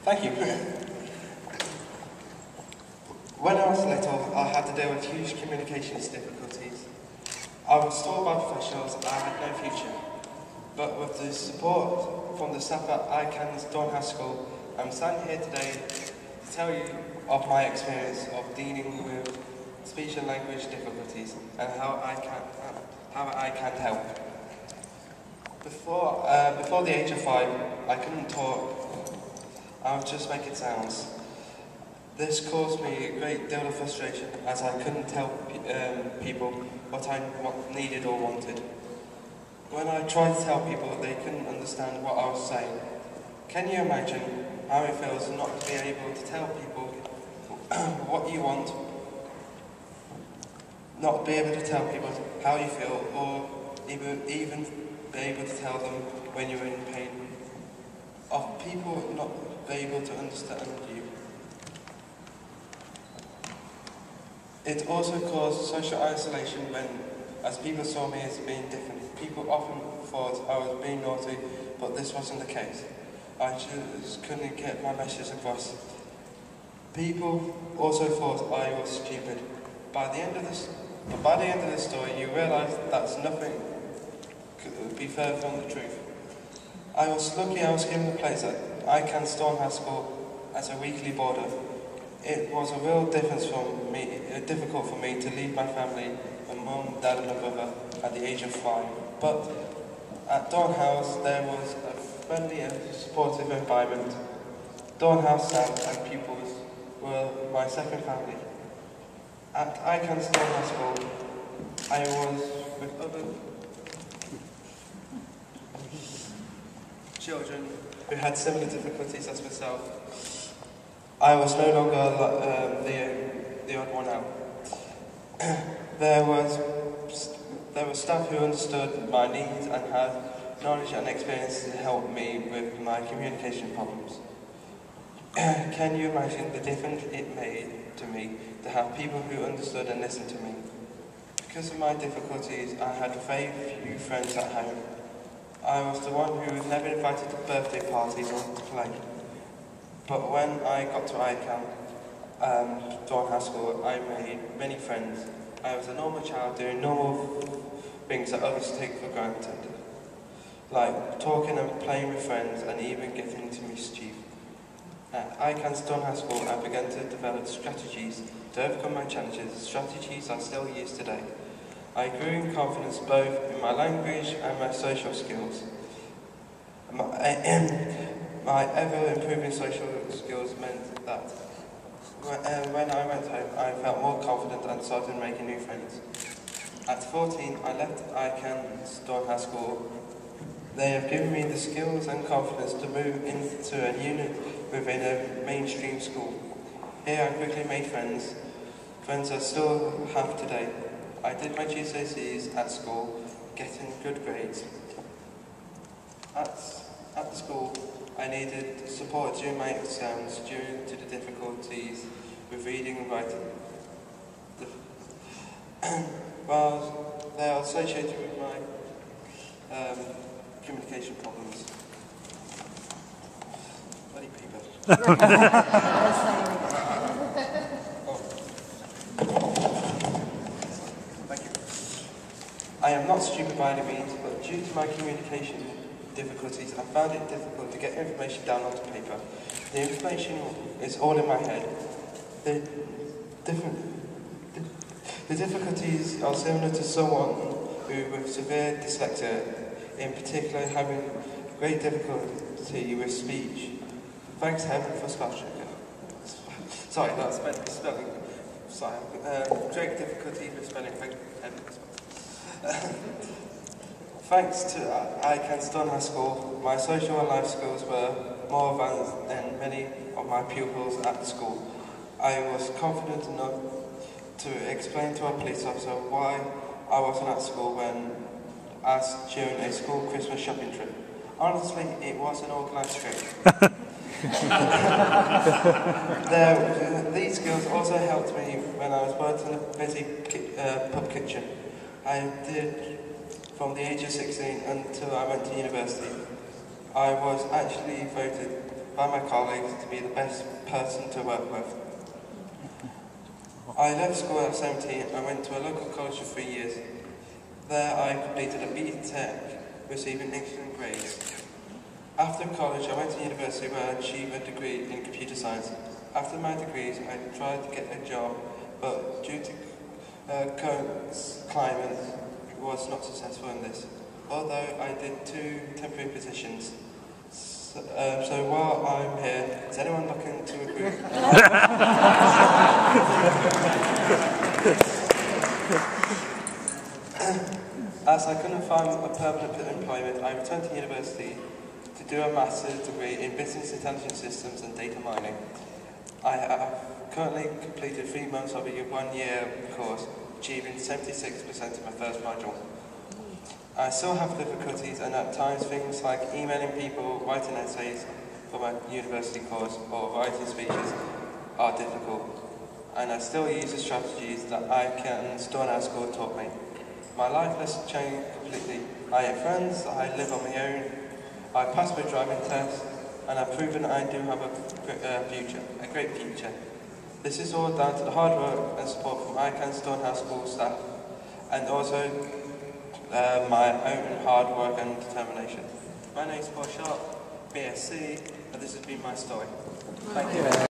Thank you. When I was little, I had to deal with huge communications difficulties. I was told by professionals I had no future, but with the support from the staff at ICANN's Dornhouse School, I'm standing here today to tell you of my experience of dealing with speech and language difficulties and how I can help. Before the age of 5, I couldn't talk. I was just making sounds. This caused me a great deal of frustration as I couldn't tell people what I needed or wanted. When I tried to tell people, they couldn't understand what I was saying. Can you imagine how it feels not to be able to tell people what you want, not be able to tell people how you feel, or even be able to tell them when you're in pain, of people not be able to understand you. It also caused social isolation when, as people saw me as being different, people often thought I was being naughty, but this wasn't the case. I just couldn't get my message across. People also thought I was stupid. By the end of the story, you realise that's nothing could be further from the truth. I was lucky I was given a place at ICANN Stormhouse School as a weekly boarder. It was a real difficult for me to leave my family, my mum, dad and a brother, at the age of 5. But at Dornhouse there was a friendly and supportive environment. Dornhouse staff and pupils were my second family. At ICANN Stormhouse School, I was with other children who had similar difficulties as myself. I was no longer the odd one out. There were staff who understood my needs and had knowledge and experience to help me with my communication problems. Can you imagine the difference it made to me to have people who understood and listened to me? Because of my difficulties, I had very few friends at home. I was the one who was never invited to birthday parties or to play. But when I got to ICANN, Dornhouse School, I made many friends. I was a normal child doing normal things that others take for granted, like talking and playing with friends and even getting into mischief. At ICANN's Dornhouse School, I began to develop strategies to overcome my challenges, strategies I still use today. I grew in confidence both in my language and my social skills. My ever-improving social skills meant that when I went home, I felt more confident and started making new friends. At 14, I left ICANN's Dornhouse School. They have given me the skills and confidence to move into a unit within a mainstream school. Here I quickly made friends I still have today. I did my GCSEs at school, getting good grades. At the school, I needed support during my exams due to the difficulties with reading and writing. While they are associated with my communication problems. Bloody people. Thank you. I am not stupid by any means, but due to my communication difficulties, I found it difficult to get information down onto paper. The information is all in my head. The difficulties are similar to someone who with severe dyslexia, in particular having great difficulty with speech. Thanks heaven for spell check. Sorry, that's spelling. Sorry, great difficulty with spelling. Thank heaven for spelling. Thanks to ICANN's Dornhouse School, my social and life skills were more advanced than many of my pupils at the school. I was confident enough to explain to a police officer why I wasn't at school when asked during a school Christmas shopping trip. Honestly, it was an organised trip. These skills also helped me when I was working in a busy pub kitchen. I did from the age of 16 until I went to university. I was actually voted by my colleagues to be the best person to work with. I left school at 17 and went to a local college for 3 years. There I completed a BTEC, receiving excellent grades. After college, I went to university where I achieved a degree in computer science. After my degrees, I tried to get a job, but due to current climate, I was not successful in this. Although I did 2 temporary positions. So while I'm here, is anyone looking to recruit? As I couldn't find a permanent employment, I returned to university to do a master's degree in business intelligence systems and data mining. I have currently completed 3 months of a 1-year course, achieving 76% of my first module. I still have difficulties, and at times things like emailing people, writing essays for my university course, or writing speeches are difficult. And I still use the strategies that I can store in school taught me. My life has changed completely. I have friends, I live on my own, I passed my driving test, and I've proven I do have a great future. This is all down to the hard work and support from ICANN Stonehouse School staff, and also my own hard work and determination. My name is Paul Sharp, BSc, and this has been my story. Thank you.